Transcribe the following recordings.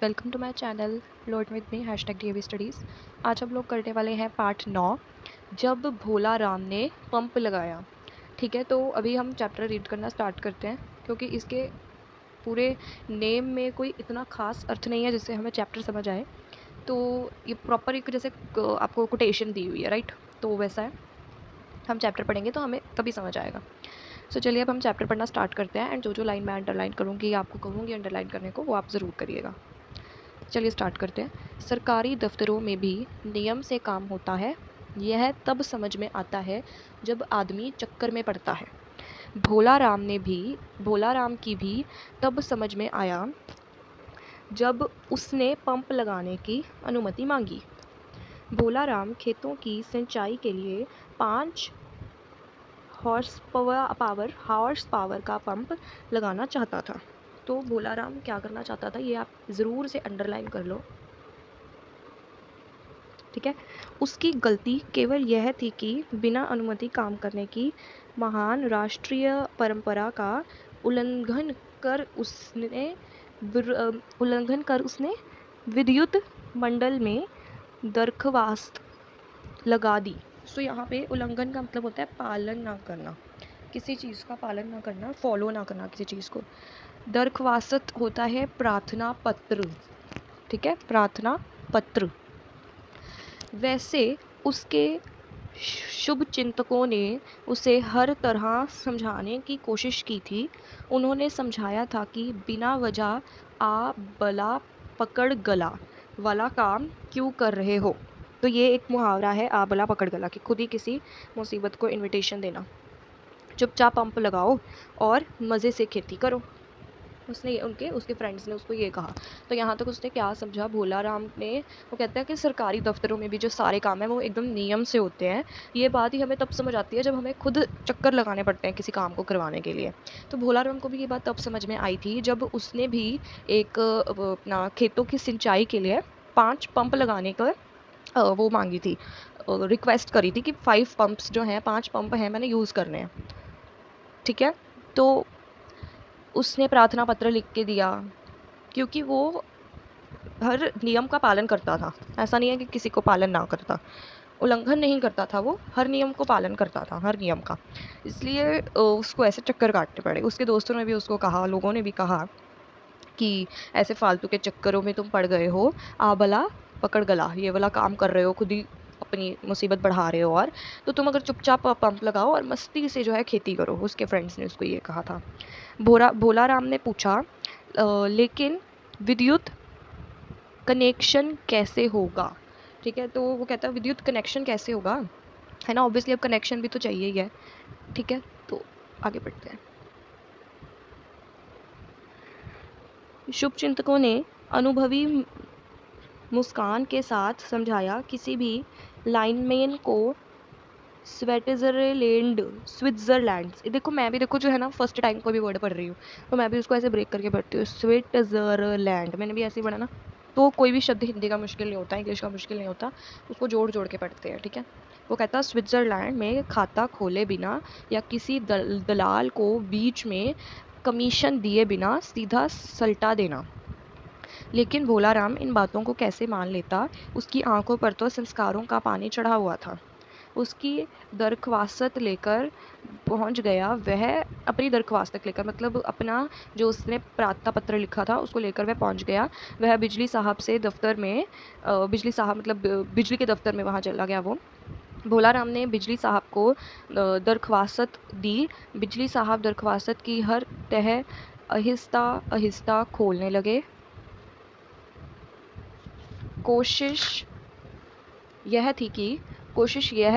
Welcome to my channel learn with me #DAV studies. आज हम लोग करने वाले हैं पार्ट 9, जब भोला राम ने पंप लगाया। ठीक है, तो अभी हम चैप्टर रीड करना स्टार्ट करते हैं, क्योंकि इसके पूरे नेम में कोई इतना ख़ास अर्थ नहीं है जिससे हमें चैप्टर समझ आए। तो ये प्रॉपर एक जैसे आपको कोटेशन दी हुई है, राइट? तो वैसा है, हम चैप्टर पढ़ेंगे तो हमें तभी समझ आएगा। सो चलिए अब हम चैप्टर पढ़ना स्टार्ट करते हैं, एंड जो लाइन मैं अंडरलाइन करूँगी या आपको कहूँगी अंडरलाइन करने को, वो आप ज़रूर करिएगा। चलिए स्टार्ट करते हैं। सरकारी दफ्तरों में भी नियम से काम होता है। यह तब समझ में आता है जब आदमी चक्कर में पड़ता है। भोला राम की भी तब समझ में आया जब उसने पंप लगाने की अनुमति मांगी। भोला राम खेतों की सिंचाई के लिए 5 हॉर्स पावर का पंप लगाना चाहता था। तो भोला राम क्या करना चाहता था, ये आप ज़रूर से अंडरलाइन कर लो। ठीक है, उसकी गलती केवल यह थी कि बिना अनुमति काम करने की महान राष्ट्रीय परंपरा का उल्लंघन कर उसने विद्युत मंडल में दरख्वास्त लगा दी। सो यहाँ पे उल्लंघन का मतलब होता है पालन ना करना, किसी चीज़ का पालन ना करना, फॉलो ना करना किसी चीज़ को। दरख्वास्त होता है प्रार्थना पत्र। ठीक है, प्रार्थना पत्र। वैसे उसके शुभ चिंतकों ने उसे हर तरह समझाने की कोशिश की थी। उन्होंने समझाया था कि बिना वजह आ बला पकड़ गला वाला काम क्यों कर रहे हो। तो ये एक मुहावरा है, आ बला पकड़ गला, कि खुद ही किसी मुसीबत को इनविटेशन देना। चुपचाप पंप लगाओ और मज़े से खेती करो, उसने उसके फ्रेंड्स ने उसको ये कहा। तो यहाँ तक उसने क्या समझा भोला राम ने, वो कहता है कि सरकारी दफ्तरों में भी जो सारे काम हैं वो एकदम नियम से होते हैं। ये बात ही हमें तब समझ आती है जब हमें खुद चक्कर लगाने पड़ते हैं किसी काम को करवाने के लिए। तो भोला राम को भी ये बात तब समझ में आई थी जब उसने भी एक अपना खेतों की सिंचाई के लिए 5 पंप लगाने का वो मांगी थी, रिक्वेस्ट करी थी कि 5 पंप्स जो हैं, 5 पंप हैं, मैंने यूज़ करने हैं। ठीक है, तो उसने प्रार्थना पत्र लिख के दिया, क्योंकि वो हर नियम का पालन करता था। ऐसा नहीं है कि किसी को पालन ना करता, उल्लंघन नहीं करता था, वो हर नियम को पालन करता था, हर नियम का। इसलिए उसको ऐसे चक्कर काटने पड़े। उसके दोस्तों ने भी उसको कहा, लोगों ने भी कहा कि ऐसे फालतू के चक्करों में तुम पड़ गए हो, आ बला पकड़ गला, ये वाला काम कर रहे हो, खुद ही अपनी मुसीबत बढ़ा रहे हो। और तो तुम अगर चुपचाप पंप लगाओ और मस्ती से जो है खेती करो। उसके फ्रेंड्स ने उसको ये कहा था। भोला राम ने पूछा, लेकिन विद्युत कनेक्शन कैसे होगा? ठीक है, तो वो कहता है विद्युत कनेक्शन कैसे होगा, है ना? ऑब्वियसली अब कनेक्शन भी तो चाहिए ही है। ठीक है, तो आगे बढ़ते हैं। शुभचिंतकों ने अनुभवी मुस्कान के साथ समझाया, किसी भी लाइनमैन को स्विट्ज़रलैंड, देखो मैं भी देखो जो है ना, फर्स्ट टाइम कोई भी वर्ड पढ़ रही हूँ तो मैं भी उसको ऐसे ब्रेक करके पढ़ती हूँ। स्विट्ज़रलैंड, मैंने भी ऐसे ही पढ़ा ना। तो कोई भी शब्द हिंदी का मुश्किल नहीं होता, इंग्लिश का मुश्किल नहीं होता, उसको जोड़ जोड़ के पढ़ते हैं। ठीक है, वो कहता है स्विट्ज़रलैंड में खाता खोले बिना या किसी दलाल को बीच में कमीशन दिए बिना सीधा सल्टा देना। लेकिन भोला राम इन बातों को कैसे मान लेता? उसकी आंखों पर तो संस्कारों का पानी चढ़ा हुआ था। उसकी दरख्वास्त लेकर पहुंच गया वह, अपनी दरख्वास्त लेकर, मतलब अपना जो उसने प्रार्थना पत्र लिखा था उसको लेकर वह पहुंच गया। वह बिजली साहब से दफ्तर में, बिजली साहब मतलब बिजली के दफ्तर में वहाँ चला गया वो। भोला राम ने बिजली साहब को दरख्वास्त दी। बिजली साहब दरख्वास्त की हर तह आहिस्ता आहिस्ता खोलने लगे। कोशिश यह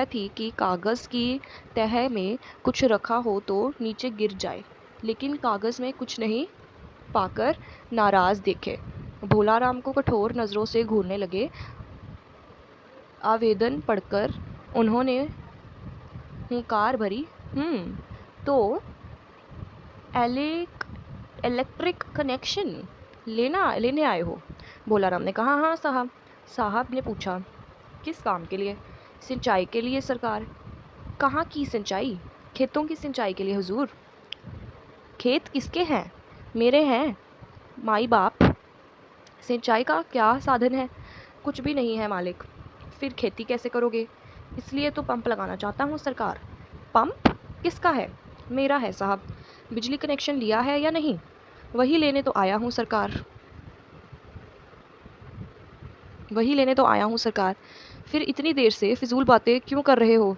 थी कि कागज़ की तह में कुछ रखा हो तो नीचे गिर जाए, लेकिन कागज़ में कुछ नहीं पाकर नाराज़ देखे। भोला राम को कठोर नज़रों से घूरने लगे। आवेदन पढ़कर उन्होंने हुंकार भरी, तो इलेक्ट्रिक कनेक्शन लेने आए हो? भोला राम ने कहा, हाँ साहब। साहब ने पूछा, किस काम के लिए? सिंचाई के लिए सरकार। कहाँ की सिंचाई? खेतों की सिंचाई के लिए हुजूर। खेत किसके हैं? मेरे हैं, माई बाप सिंचाई का क्या साधन है? कुछ भी नहीं है मालिक। फिर खेती कैसे करोगे? इसलिए तो पंप लगाना चाहता हूँ सरकार। पंप किसका है? मेरा है साहब। बिजली कनेक्शन लिया है या नहीं? वही लेने तो आया हूँ सरकार। वही लेने तो आया हूँ सरकार। फिर इतनी देर से फिजूल बातें क्यों कर रहे हो?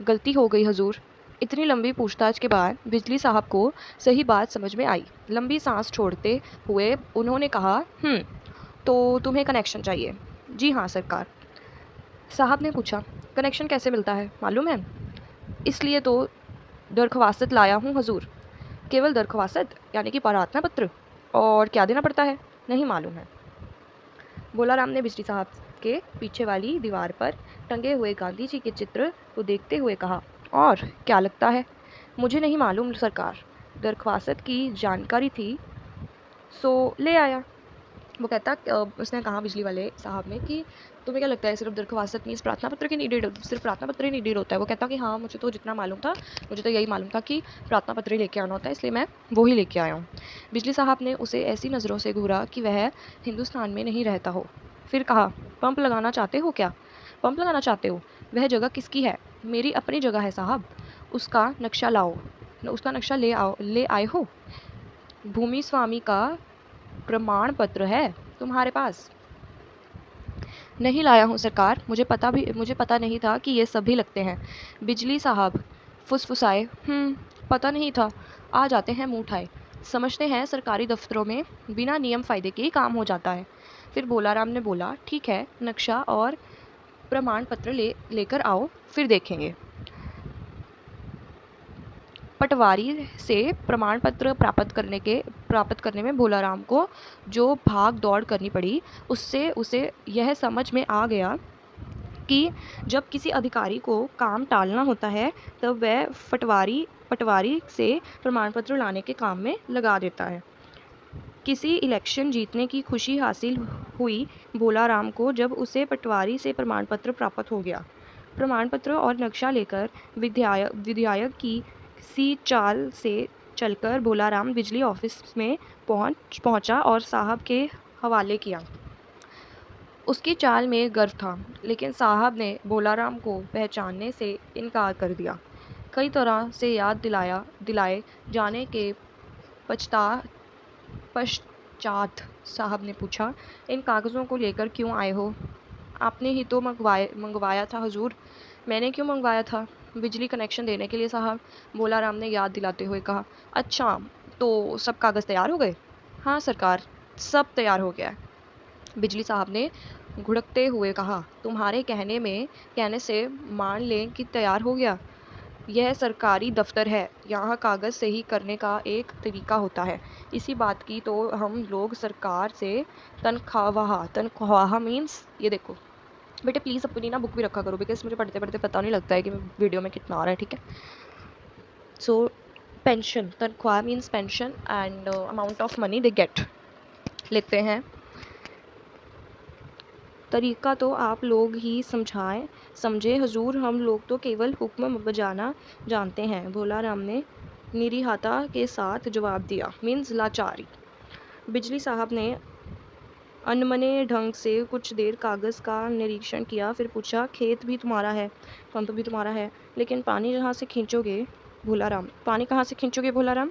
गलती हो गई हजूर। इतनी लंबी पूछताछ के बाद बिजली साहब को सही बात समझ में आई। लंबी सांस छोड़ते हुए उन्होंने कहा, तो तुम्हें कनेक्शन चाहिए? जी हाँ सरकार। साहब ने पूछा, कनेक्शन कैसे मिलता है मालूम है? इसलिए तो दरख्वास्त लाया हूँ हजूर। केवल दरख्वास्त यानी कि प्रार्थना पत्र? और क्या देना पड़ता है? नहीं मालूम है। भोलाराम ने बिजली साहब के पीछे वाली दीवार पर टंगे हुए गांधी जी के चित्र को देखते हुए कहा, और क्या लगता है? मुझे नहीं मालूम सरकार। दरख्वास्त की जानकारी थी सो ले आया। वो कहता उसने कहा बिजली वाले साहब ने कि तुम्हें क्या लगता है सिर्फ दरख्वास्त मीन्स प्रार्थना पत्र की नीडेड, सिर्फ प्रार्थना पत्र ही नीडेड होता है? वो कहता कि हाँ, मुझे तो जितना मालूम था, मुझे तो यही मालूम था कि प्रार्थना पत्र ही लेके आना होता है, इसलिए मैं वो ही लेके आया हूँ। बिजली साहब ने उसे ऐसी नज़रों से घूरा कि वह हिंदुस्तान में नहीं रहता हो। फिर कहा, पंप लगाना चाहते हो क्या? पंप लगाना चाहते हो? वह जगह किसकी है? मेरी अपनी जगह है साहब। उसका नक्शा लाओ। उसका नक्शा ले आए हो? भूमि स्वामी का प्रमाण पत्र है तुम्हारे पास? नहीं लाया हूँ सरकार। मुझे पता नहीं था कि ये सभी लगते हैं। बिजली साहब फुसफुसाए, पता नहीं था। आ जाते हैं मुंह उठाए। समझते हैं सरकारी दफ्तरों में बिना नियम फ़ायदे के ही काम हो जाता है। फिर भोलाराम ने बोला, ठीक है, नक्शा और प्रमाण पत्र लेकर आओ, फिर देखेंगे। पटवारी से प्रमाण पत्र प्राप्त करने में भोलाराम को जो भाग दौड़ करनी पड़ी, उससे उसे यह समझ में आ गया कि जब किसी अधिकारी को काम टालना होता है तब वह पटवारी से प्रमाण पत्र लाने के काम में लगा देता है। किसी इलेक्शन जीतने की खुशी हासिल हुई भोलाराम को जब उसे पटवारी से प्रमाण पत्र प्राप्त हो गया। प्रमाण पत्र और नक्शा लेकर विधायक की सी चाल से चलकर भोलाराम बिजली ऑफिस में पहुंचा और साहब के हवाले किया। उसकी चाल में गर्व था, लेकिन साहब ने भोलाराम को पहचानने से इनकार कर दिया। कई तरह से याद दिलाए जाने के पश्चात साहब ने पूछा, इन कागज़ों को लेकर क्यों आए हो? आपने ही तो मंगवाया था हजूर। मैंने क्यों मंगवाया था? बिजली कनेक्शन देने के लिए साहब। भोलाराम ने याद दिलाते हुए कहा। अच्छा, तो सब कागज़ तैयार हो गए? हाँ सरकार, सब तैयार हो गया है। बिजली साहब ने घुड़कते हुए कहा, तुम्हारे कहने से मान लें कि तैयार हो गया। यह सरकारी दफ्तर है, यहाँ कागज़ सही करने का एक तरीका होता है। इसी बात की तो हम लोग सरकार से तनख्वाह मीन्स ये देखो बेटे, प्लीज़ अपनी ना बुक भी रखा करो, बिकॉज मुझे पढ़ते पढ़ते पता नहीं लगता है कि वीडियो में कितना आ रहा है, ठीक है? सो पेंशन, तनख्वाह means pension and amount of money they get लेते हैं। तरीका तो आप लोग ही समझे हजूर, हम लोग तो केवल हुक्म बजाना जानते हैं। भोलाराम ने निरीहता के साथ जवाब दिया, मीन्स लाचारी। बिजली साहब ने अनमने ढंग से कुछ देर कागज़ का निरीक्षण किया, फिर पूछा, खेत भी तुम्हारा है, पंप भी तुम्हारा है, लेकिन पानी कहाँ से खींचोगे भोलाराम? पानी कहाँ से खींचोगे भोलाराम?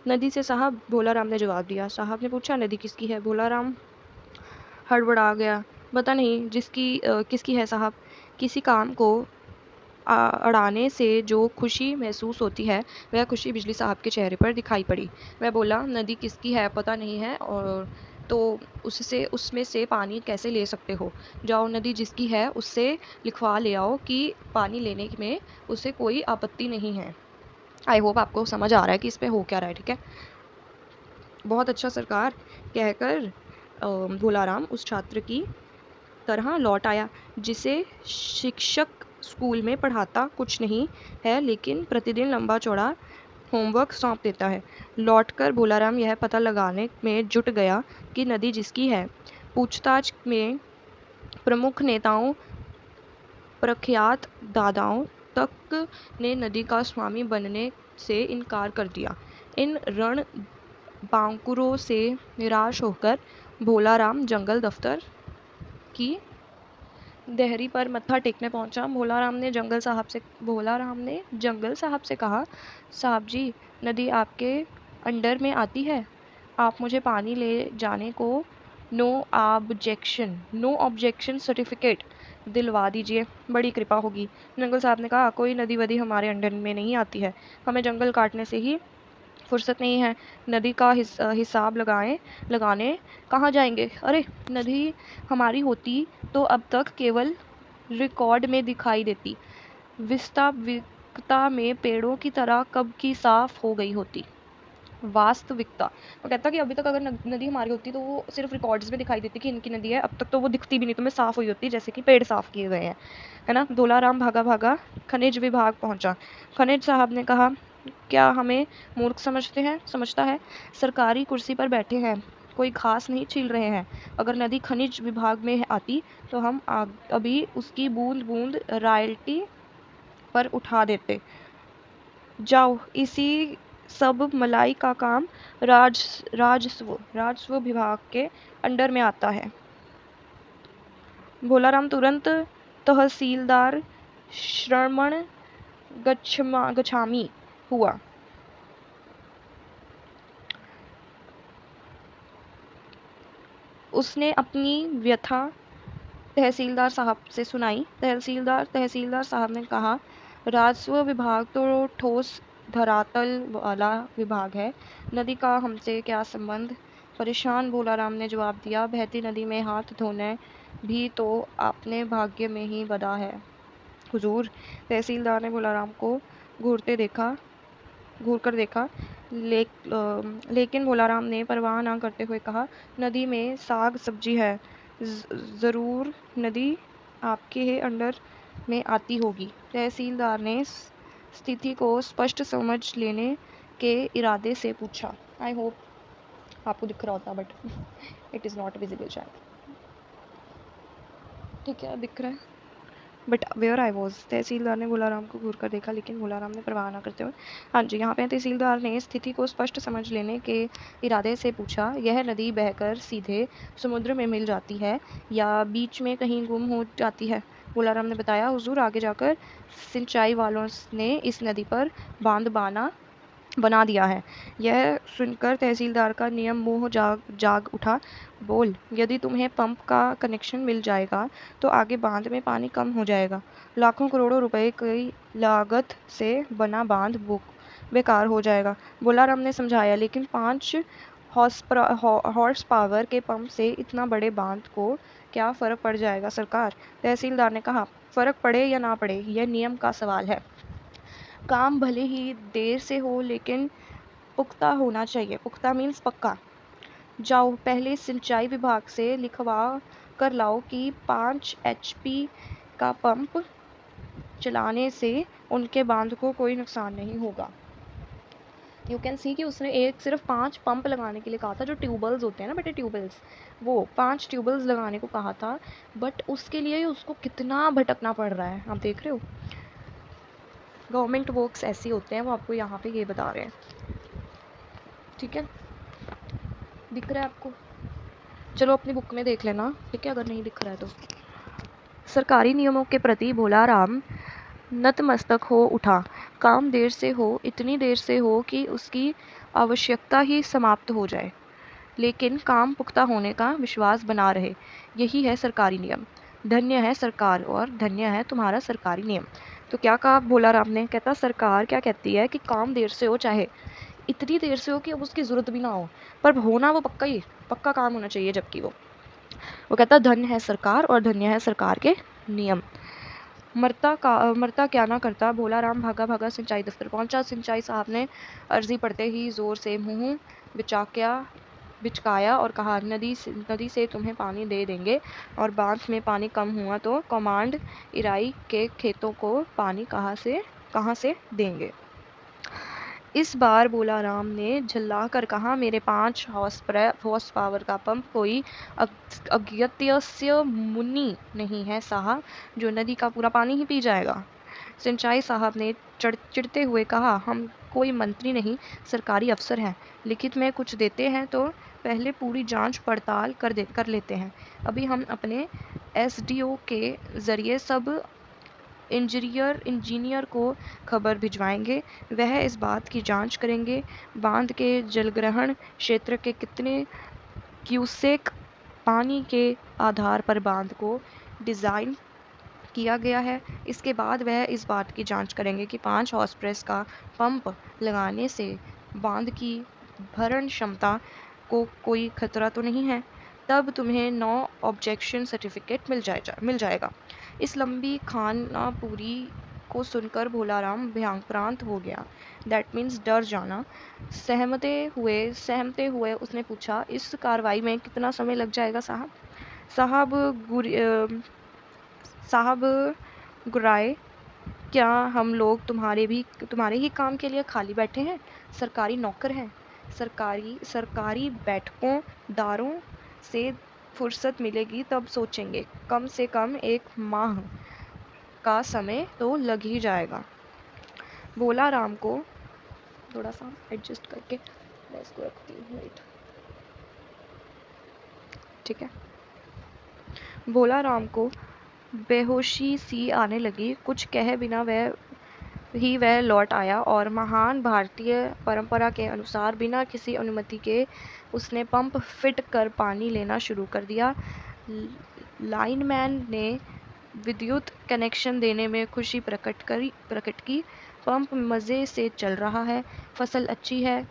नदी से साहब, भोलाराम ने जवाब दिया। साहब ने पूछा, नदी किसकी है? भोलाराम हड़बड़ा गया, पता नहीं किसकी है साहब। किसी काम को अड़ाने से जो खुशी महसूस होती है, वह खुशी बिजली साहब के चेहरे पर दिखाई पड़ी। वह बोला, नदी किसकी है पता नहीं है, और तो उसमें से पानी कैसे ले सकते हो? जाओ, नदी जिसकी है उससे लिखवा ले आओ कि पानी लेने में उसे कोई आपत्ति नहीं है। आई होप आपको समझ आ रहा है कि इस पे हो क्या रहा है, ठीक है? बहुत अच्छा सरकार, कहकर भोलाराम उस छात्र की तरह लौट आया जिसे शिक्षक स्कूल में पढ़ाता कुछ नहीं है, लेकिन प्रतिदिन लंबा चौड़ा होमवर्क सौंप देता है। लौटकर भोलाराम यह पता लगाने में जुट गया कि नदी जिसकी है। पूछताछ में प्रमुख नेताओं, प्रख्यात दादाओं तक ने नदी का स्वामी बनने से इनकार कर दिया। इन रण बांकुरों से निराश होकर भोला राम जंगल दफ्तर की देहरी पर मत्था टेकने पहुंचा। भोला राम ने जंगल साहब से कहा, साहब जी, नदी आपके अंडर में आती है, आप मुझे पानी ले जाने को नो ऑब्जेक्शन सर्टिफिकेट दिलवा दीजिए, बड़ी कृपा होगी। जंगल साहब ने कहा, कोई नदी वदी हमारे अंडर में नहीं आती है, हमें जंगल काटने से ही फुर्सत नहीं है, नदी का हिसाब लगाने कहाँ जाएंगे। अरे, नदी हमारी होती तो अब तक केवल रिकॉर्ड में दिखाई देती, वास्तविकता में पेड़ों की तरह कब की साफ हो गई होती। वास्तविकता, वो कहता कि अभी तक अगर नदी हमारी होती तो वो सिर्फ रिकॉर्ड्स में दिखाई देती कि इनकी नदी है, अब तक तो वो दिखती भी नहीं, तो मैं साफ हुई होती जैसे कि पेड़ साफ किए गए हैं, है ना। धोलाराम भागा भागा खनिज विभाग पहुंचा। खनिज साहब ने कहा, क्या हमें मूर्ख समझता है, सरकारी कुर्सी पर बैठे हैं, कोई घास नहीं छील रहे हैं। अगर नदी खनिज विभाग में आती तो हम अभी उसकी बूंद बूंद रॉयल्टी पर उठा देते। जाओ, इसी सब मलाई का काम राजस्व विभाग के अंडर में आता है। भोलाराम तुरंत तहसीलदार श्रवण गच्छामी हुआ। उसने अपनी व्यथा तहसीलदार साहब से सुनाई। तहसीलदार साहब ने कहा, राजस्व विभाग तो ठोस धरातल वाला विभाग है, नदी का हमसे क्या संबंध। परेशान भोलाराम ने जवाब दिया, बहती नदी में हाथ धोने भी तो आपने भाग्य में ही बदा है हुजूर। तहसीलदार ने भोलाराम को घूर कर देखा, लेकिन भोलाराम ने परवाह न करते हुए कहा, नदी में साग सब्जी है, ज़रूर नदी आपके ही अंडर में आती होगी। तहसीलदार ने स्थिति को स्पष्ट समझ लेने के इरादे से पूछा। आई होप आपको दिख रहा होता, but it is not visible शायद। ठीक है, दिख रहा है, बट वेयर आई वॉज। तहसीलदार ने भोलाराम को घूर कर देखा, लेकिन भोलाराम ने परवाह न करते हुए, हाँ जी, यहाँ पे तहसीलदार ने स्थिति को स्पष्ट समझ लेने के इरादे से पूछा, यह नदी बहकर सीधे समुद्र में मिल जाती है या बीच में कहीं गुम हो जाती है। भोलाराम ने बताया, हुजूर, आगे जाकर सिंचाई वालों ने इस नदी पर बांध बना दिया है। यह सुनकर तहसीलदार का नियम मोह जाग उठा। बोल, यदि तुम्हें पंप का कनेक्शन मिल जाएगा तो आगे बांध में पानी कम हो जाएगा, लाखों करोड़ों रुपए की लागत से बना बांध बेकार हो जाएगा। भोलाराम ने समझाया, लेकिन 5 हॉर्स पावर के पंप से इतना बड़े बांध को क्या फ़र्क पड़ जाएगा सरकार। तहसीलदार ने कहा, फ़र्क पड़े या ना पड़े, यह नियम का सवाल है। काम भले ही देर से हो, लेकिन पुख्ता होना चाहिए। पुख्ता मीन्स पक्का। जाओ, पहले सिंचाई विभाग से लिखवा कर लाओ कि 5 HP का पंप चलाने से उनके बांध को कोई नुकसान नहीं होगा। यू कैन सी कि उसने सिर्फ 5 पंप लगाने के लिए कहा था, जो ट्यूबवेल्स होते हैं ना बेटे, ट्यूबवेल्स, वो 5 ट्यूबवेल्स लगाने को कहा था, बट उसके लिए उसको कितना भटकना पड़ रहा है, आप देख रहे हो। गवर्नमेंट वर्क्स ऐसे होते हैं, वो आपको यहाँ पे ये बता रहे हैं। ठीक है, दिख रहा है आपको? चलो अपनी बुक में देख लेना, ठीक है, अगर नहीं दिख रहा है तो। सरकारी नियमों के प्रति भोलाराम नतमस्तक हो उठा। काम देर से हो, इतनी देर से हो कि उसकी आवश्यकता ही समाप्त हो जाए, लेकिन काम पुख्ता होने का विश्वास बना रहे, यही है सरकारी नियम। धन्य है सरकार और धन्य है तुम्हारा सरकारी नियम। तो क्या कहा भोलाराम ने? कहता, सरकार क्या कहती है कि काम देर से हो, चाहे इतनी देर से हो कि अब उसकी ज़रूरत भी ना हो, पर होना वो पक्का काम होना चाहिए। जबकि वो कहता, धन्य है सरकार और धन्य है सरकार के नियम। मरता क्या ना करता, भोलाराम भागा भागा सिंचाई दफ्तर पहुंचा। सिंचाई साहब ने अर्जी पढ़ते ही जोर से मुंह बिचकाया और कहा, नदी से तुम्हें पानी दे देंगे, और बांध में पानी कम हुआ तो कमांड इराई के खेतों को पानी कहाँ से देंगे। इस बार भोलाराम ने झल्ला कर कहा, मेरे 5 हॉर्स पावर का पंप कोई अज्ञात्य मुनि नहीं है साहब, जो नदी का पूरा पानी ही पी जाएगा। सिंचाई साहब ने चिढ़ते हुए कहा, हम कोई मंत्री नहीं, सरकारी अफसर हैं, लिखित में कुछ देते हैं तो पहले पूरी जांच पड़ताल कर लेते हैं। अभी हम अपने SDO के ज़रिए सब इंजीनियर को खबर भिजवाएंगे। वह इस बात की जांच करेंगे बांध के जलग्रहण क्षेत्र के कितने क्यूसेक पानी के आधार पर बांध को डिज़ाइन किया गया है। इसके बाद वह इस बात की जांच करेंगे कि 5 हॉर्सपावर का पंप लगाने से बांध की भरण क्षमता को कोई खतरा तो नहीं है। तब तुम्हें 9 ऑब्जेक्शन सर्टिफिकेट मिल जाएगा। इस लंबी खानापूरी को सुनकर भोलाराम भ्रांत हो गया। दैट मीन्स डर जाना। सहमते हुए उसने पूछा, इस कार्रवाई में कितना समय लग जाएगा साहब? साहब गुराए, क्या हम लोग तुम्हारे ही काम के लिए खाली बैठे हैं? सरकारी नौकर हैं। सरकारी बैठकों दारों से फुर्सत मिलेगी तब सोचेंगे। कम से कम 1 माह का समय तो लग ही जाएगा। भोलाराम को थोड़ा सा एडजस्ट करके मैं इसको रखती हूँ, वेट, ठीक है। भोलाराम को बेहोशी सी आने लगी। कुछ कहे बिना वह लौट आया और महान भारतीय परंपरा के अनुसार बिना किसी अनुमति के उसने पंप फिट कर पानी लेना शुरू कर दिया। लाइनमैन ने विद्युत कनेक्शन देने में खुशी प्रकट की। पंप मज़े से चल रहा है, फसल अच्छी है।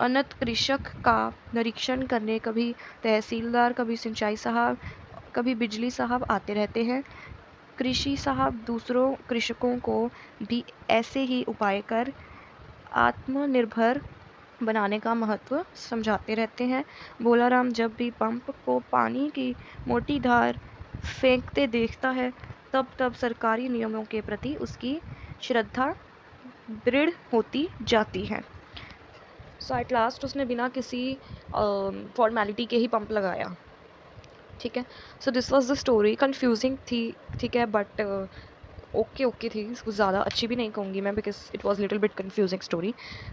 अनंत कृषक का निरीक्षण करने कभी तहसीलदार, कभी सिंचाई साहब, कभी बिजली साहब आते रहते हैं। कृषि साहब दूसरों कृषकों को भी ऐसे ही उपाय कर आत्मनिर्भर बनाने का महत्व समझाते रहते हैं। भोलाराम जब भी पंप को पानी की मोटी धार फेंकते देखता है तब सरकारी नियमों के प्रति उसकी श्रद्धा दृढ़ होती जाती है। सो एट लास्ट उसने बिना किसी फॉर्मेलिटी के ही पंप लगाया, ठीक है। So this was the story. Confusing थी, ठीक है, बट ओके थी। इसको ज़्यादा अच्छी भी नहीं कहूँगी मैं, because it was little bit confusing story.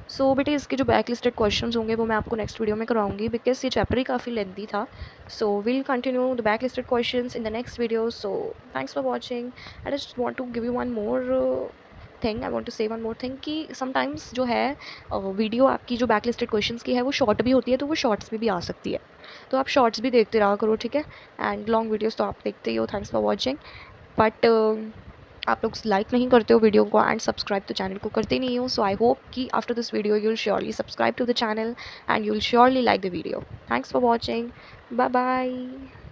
So बेटे इसके जो बैक लिस्टेड क्वेश्चन होंगे वो मैं आपको नेक्स्ट वीडियो में कराऊंगी, बिकॉज ये चैप्टर ही काफ़ी लेंथी था। So will continue the back listed question in the next video. So thanks for watching. I just want to give you one more thing, I want to say one more thing कि sometimes जो है video आपकी जो back listed question की है वो short भी होती है, तो वो शॉर्ट्स में भी आ सकती है, तो आप शॉर्ट्स भी देखते रहा करो, ठीक है। एंड लॉन्ग वीडियोज़ तो आप देखते ही हो। Thanks for watching. बट आप लोग लाइक नहीं करते हो वीडियो को एंड सब्सक्राइब तो चैनल को करते नहीं हो। सो आई होप कि after this video you will surely subscribe to the channel and you will surely like the video. Thanks for watching. Bye bye.